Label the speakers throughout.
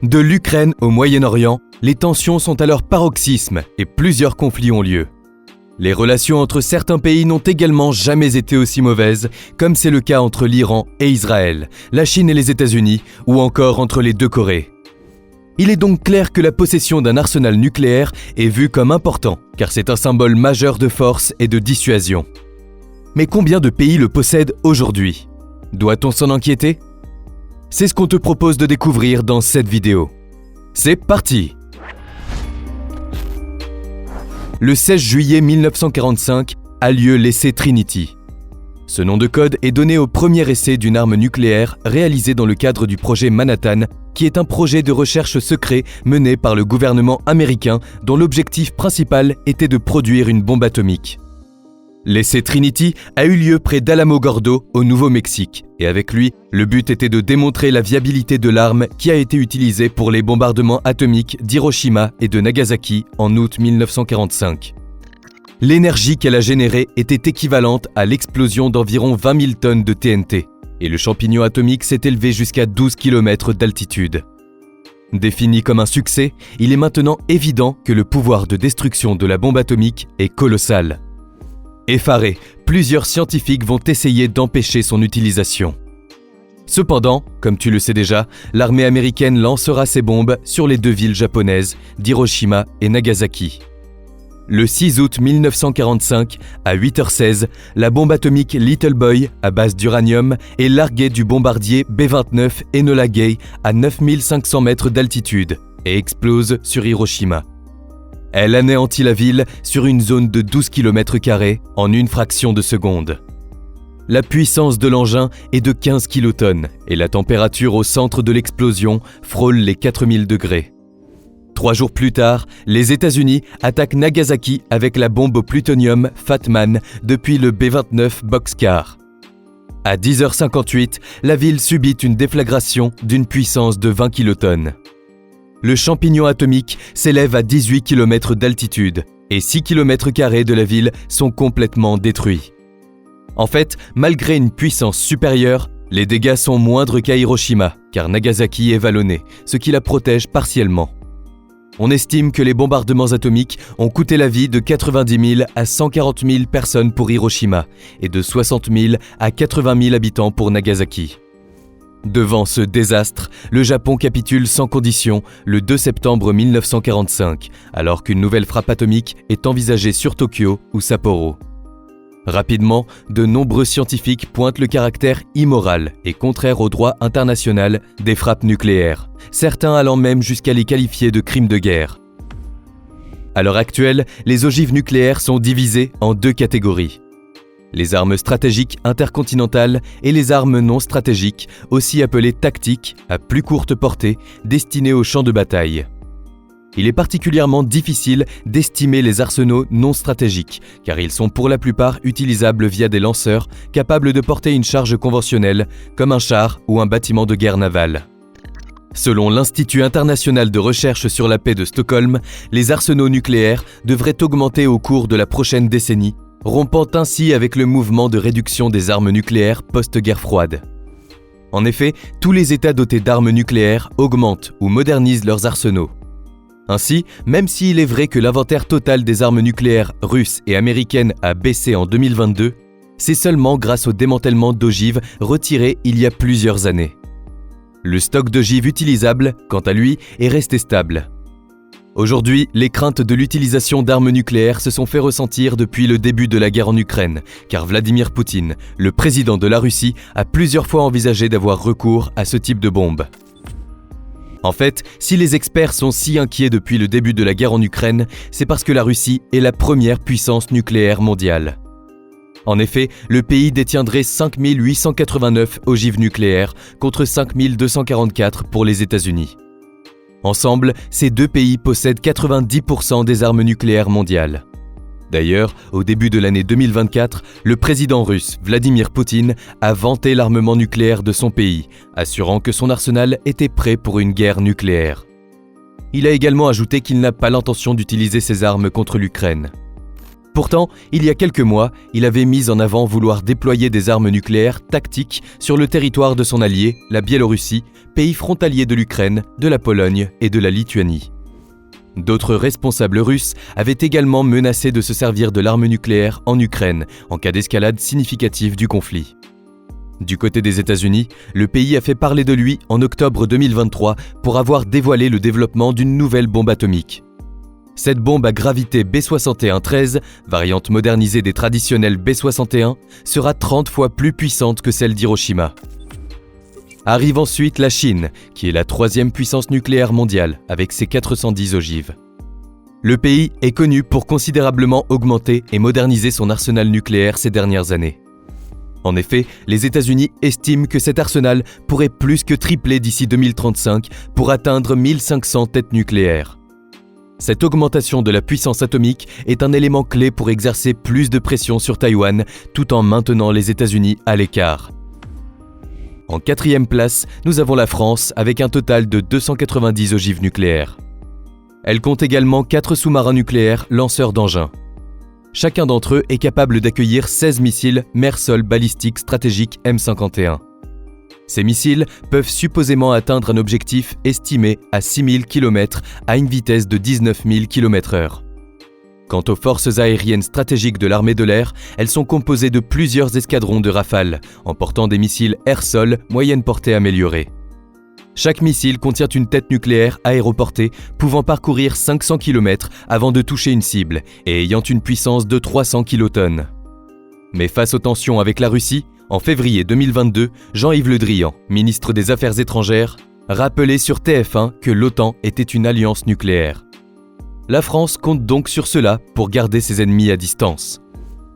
Speaker 1: De l'Ukraine au Moyen-Orient, les tensions sont à leur paroxysme et plusieurs conflits ont lieu. Les relations entre certains pays n'ont également jamais été aussi mauvaises, comme c'est le cas entre l'Iran et Israël, la Chine et les États-Unis, ou encore entre les deux Corées. Il est donc clair que la possession d'un arsenal nucléaire est vue comme important, car c'est un symbole majeur de force et de dissuasion. Mais combien de pays le possèdent aujourd'hui ? Doit-on s'en inquiéter ? C'est ce qu'on te propose de découvrir dans cette vidéo. C'est parti ! Le 16 juillet 1945 a lieu l'essai Trinity. Ce nom de code est donné au premier essai d'une arme nucléaire réalisé dans le cadre du projet Manhattan, qui est un projet de recherche secret mené par le gouvernement américain dont l'objectif principal était de produire une bombe atomique. L'essai Trinity a eu lieu près d'Alamogordo, au Nouveau-Mexique, et avec lui, le but était de démontrer la viabilité de l'arme qui a été utilisée pour les bombardements atomiques d'Hiroshima et de Nagasaki en août 1945. L'énergie qu'elle a générée était équivalente à l'explosion d'environ 20 000 tonnes de TNT, et le champignon atomique s'est élevé jusqu'à 12 km d'altitude. Défini comme un succès, il est maintenant évident que le pouvoir de destruction de la bombe atomique est colossal. Effarés, plusieurs scientifiques vont essayer d'empêcher son utilisation. Cependant, comme tu le sais déjà, l'armée américaine lancera ses bombes sur les deux villes japonaises d'Hiroshima et Nagasaki. Le 6 août 1945, à 8h16, la bombe atomique Little Boy, à base d'uranium, est larguée du bombardier B-29 Enola Gay à 9500 mètres d'altitude et explose sur Hiroshima. Elle anéantit la ville sur une zone de 12 km² en une fraction de seconde. La puissance de l'engin est de 15 kilotonnes et la température au centre de l'explosion frôle les 4000 degrés. 3 jours plus tard, les États-Unis attaquent Nagasaki avec la bombe au plutonium Fat Man depuis le B-29 Bockscar. À 10h58, la ville subit une déflagration d'une puissance de 20 kilotonnes. Le champignon atomique s'élève à 18 km d'altitude et 6 km² de la ville sont complètement détruits. En fait, malgré une puissance supérieure, les dégâts sont moindres qu'à Hiroshima, car Nagasaki est vallonnée, ce qui la protège partiellement. On estime que les bombardements atomiques ont coûté la vie de 90 000 à 140 000 personnes pour Hiroshima et de 60 000 à 80 000 habitants pour Nagasaki. Devant ce désastre, le Japon capitule sans condition le 2 septembre 1945, alors qu'une nouvelle frappe atomique est envisagée sur Tokyo ou Sapporo. Rapidement, de nombreux scientifiques pointent le caractère immoral et contraire au droit international des frappes nucléaires, certains allant même jusqu'à les qualifier de crimes de guerre. À l'heure actuelle, les ogives nucléaires sont divisées en deux catégories. Les armes stratégiques intercontinentales et les armes non stratégiques, aussi appelées tactiques, à plus courte portée, destinées au champ de bataille. Il est particulièrement difficile d'estimer les arsenaux non stratégiques, car ils sont pour la plupart utilisables via des lanceurs capables de porter une charge conventionnelle, comme un char ou un bâtiment de guerre naval. Selon l'Institut international de recherche sur la paix de Stockholm, les arsenaux nucléaires devraient augmenter au cours de la prochaine décennie, rompant ainsi avec le mouvement de réduction des armes nucléaires post-guerre froide. En effet, tous les États dotés d'armes nucléaires augmentent ou modernisent leurs arsenaux. Ainsi, même s'il est vrai que l'inventaire total des armes nucléaires russes et américaines a baissé en 2022, c'est seulement grâce au démantèlement d'ogives retirées il y a plusieurs années. Le stock d'ogives utilisables, quant à lui, est resté stable. Aujourd'hui, les craintes de l'utilisation d'armes nucléaires se sont fait ressentir depuis le début de la guerre en Ukraine, car Vladimir Poutine, le président de la Russie, a plusieurs fois envisagé d'avoir recours à ce type de bombe. En fait, si les experts sont si inquiets depuis le début de la guerre en Ukraine, c'est parce que la Russie est la première puissance nucléaire mondiale. En effet, le pays détiendrait 5 889 ogives nucléaires contre 5 244 pour les États-Unis. Ensemble, ces deux pays possèdent 90% des armes nucléaires mondiales. D'ailleurs, au début de l'année 2024, le président russe Vladimir Poutine a vanté l'armement nucléaire de son pays, assurant que son arsenal était prêt pour une guerre nucléaire. Il a également ajouté qu'il n'a pas l'intention d'utiliser ses armes contre l'Ukraine. Pourtant, il y a quelques mois, il avait mis en avant vouloir déployer des armes nucléaires tactiques sur le territoire de son allié, la Biélorussie, pays frontalier de l'Ukraine, de la Pologne et de la Lituanie. D'autres responsables russes avaient également menacé de se servir de l'arme nucléaire en Ukraine en cas d'escalade significative du conflit. Du côté des États-Unis, le pays a fait parler de lui en octobre 2023 pour avoir dévoilé le développement d'une nouvelle bombe atomique. Cette bombe à gravité B61-13, variante modernisée des traditionnels B61, sera 30 fois plus puissante que celle d'Hiroshima. Arrive ensuite la Chine, qui est la troisième puissance nucléaire mondiale, avec ses 410 ogives. Le pays est connu pour considérablement augmenter et moderniser son arsenal nucléaire ces dernières années. En effet, les États-Unis estiment que cet arsenal pourrait plus que tripler d'ici 2035 pour atteindre 1500 têtes nucléaires. Cette augmentation de la puissance atomique est un élément clé pour exercer plus de pression sur Taïwan tout en maintenant les États-Unis à l'écart. En quatrième place, nous avons la France avec un total de 290 ogives nucléaires. Elle compte également 4 sous-marins nucléaires lanceurs d'engins. Chacun d'entre eux est capable d'accueillir 16 missiles mer-sol balistiques stratégiques M51. Ces missiles peuvent supposément atteindre un objectif estimé à 6000 km à une vitesse de 19 000 km/h. Quant aux forces aériennes stratégiques de l'armée de l'air, elles sont composées de plusieurs escadrons de Rafale, emportant des missiles air-sol moyenne portée améliorés. Chaque missile contient une tête nucléaire aéroportée pouvant parcourir 500 km avant de toucher une cible et ayant une puissance de 300 kilotonnes. Mais face aux tensions avec la Russie, en février 2022, Jean-Yves Le Drian, ministre des Affaires étrangères, rappelait sur TF1 que l'OTAN était une alliance nucléaire. La France compte donc sur cela pour garder ses ennemis à distance.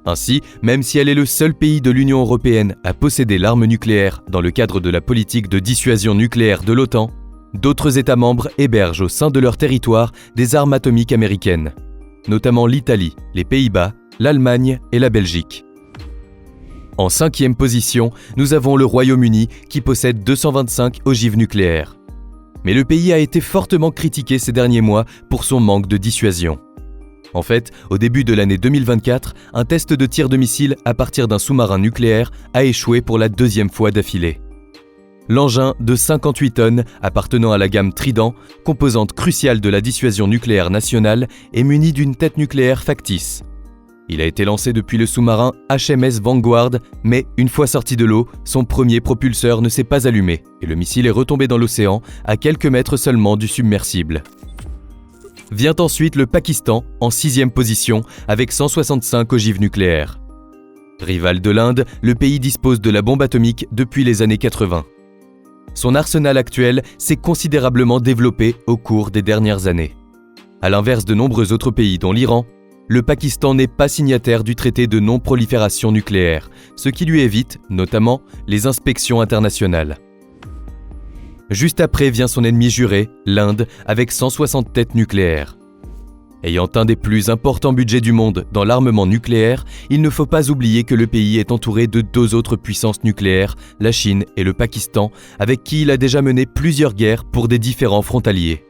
Speaker 1: Ainsi, même si elle est le seul pays de l'Union européenne à posséder l'arme nucléaire dans le cadre de la politique de dissuasion nucléaire de l'OTAN, d'autres États membres hébergent au sein de leur territoire des armes atomiques américaines, notamment l'Italie, les Pays-Bas, l'Allemagne et la Belgique. En cinquième position, nous avons le Royaume-Uni qui possède 225 ogives nucléaires. Mais le pays a été fortement critiqué ces derniers mois pour son manque de dissuasion. En fait, au début de l'année 2024, un test de tir de missile à partir d'un sous-marin nucléaire a échoué pour la deuxième fois d'affilée. L'engin de 58 tonnes appartenant à la gamme Trident, composante cruciale de la dissuasion nucléaire nationale, est muni d'une tête nucléaire factice. Il a été lancé depuis le sous-marin HMS Vanguard, mais une fois sorti de l'eau, son premier propulseur ne s'est pas allumé et le missile est retombé dans l'océan à quelques mètres seulement du submersible. Vient ensuite le Pakistan en 6e position avec 165 ogives nucléaires. Rival de l'Inde, le pays dispose de la bombe atomique depuis les années 80. Son arsenal actuel s'est considérablement développé au cours des dernières années. À l'inverse de nombreux autres pays dont l'Iran, le Pakistan n'est pas signataire du traité de non-prolifération nucléaire, ce qui lui évite, notamment, les inspections internationales. Juste après vient son ennemi juré, l'Inde, avec 160 têtes nucléaires. Ayant un des plus importants budgets du monde dans l'armement nucléaire, il ne faut pas oublier que le pays est entouré de 2 autres puissances nucléaires, la Chine et le Pakistan, avec qui il a déjà mené plusieurs guerres pour des différents frontaliers.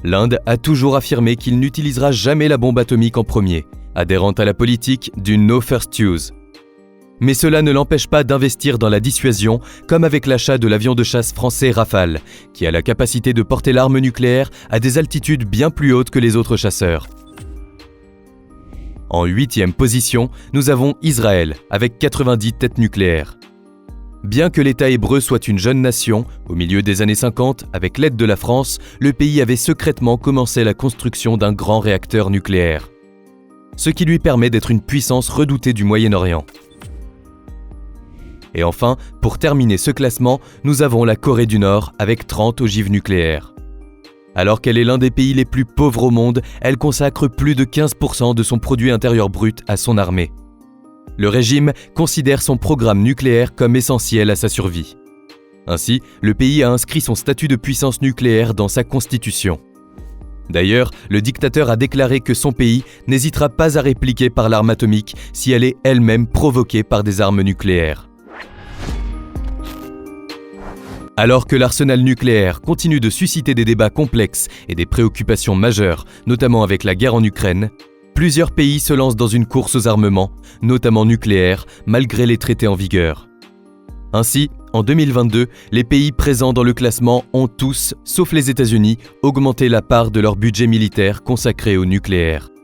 Speaker 1: L'Inde a toujours affirmé qu'il n'utilisera jamais la bombe atomique en premier, adhérant à la politique du « no first use ». Mais cela ne l'empêche pas d'investir dans la dissuasion, comme avec l'achat de l'avion de chasse français Rafale, qui a la capacité de porter l'arme nucléaire à des altitudes bien plus hautes que les autres chasseurs. En 8e position, nous avons Israël, avec 90 têtes nucléaires. Bien que l'État hébreu soit une jeune nation, au milieu des années 50, avec l'aide de la France, le pays avait secrètement commencé la construction d'un grand réacteur nucléaire. Ce qui lui permet d'être une puissance redoutée du Moyen-Orient. Et enfin, pour terminer ce classement, nous avons la Corée du Nord avec 30 ogives nucléaires. Alors qu'elle est l'un des pays les plus pauvres au monde, elle consacre plus de 15% de son produit intérieur brut à son armée. Le régime considère son programme nucléaire comme essentiel à sa survie. Ainsi, le pays a inscrit son statut de puissance nucléaire dans sa constitution. D'ailleurs, le dictateur a déclaré que son pays n'hésitera pas à répliquer par l'arme atomique si elle est elle-même provoquée par des armes nucléaires. Alors que l'arsenal nucléaire continue de susciter des débats complexes et des préoccupations majeures, notamment avec la guerre en Ukraine, Plusieurs pays se lancent dans une course aux armements, notamment nucléaires, malgré les traités en vigueur. Ainsi, en 2022, les pays présents dans le classement ont tous, sauf les États-Unis, augmenté la part de leur budget militaire consacré au nucléaire.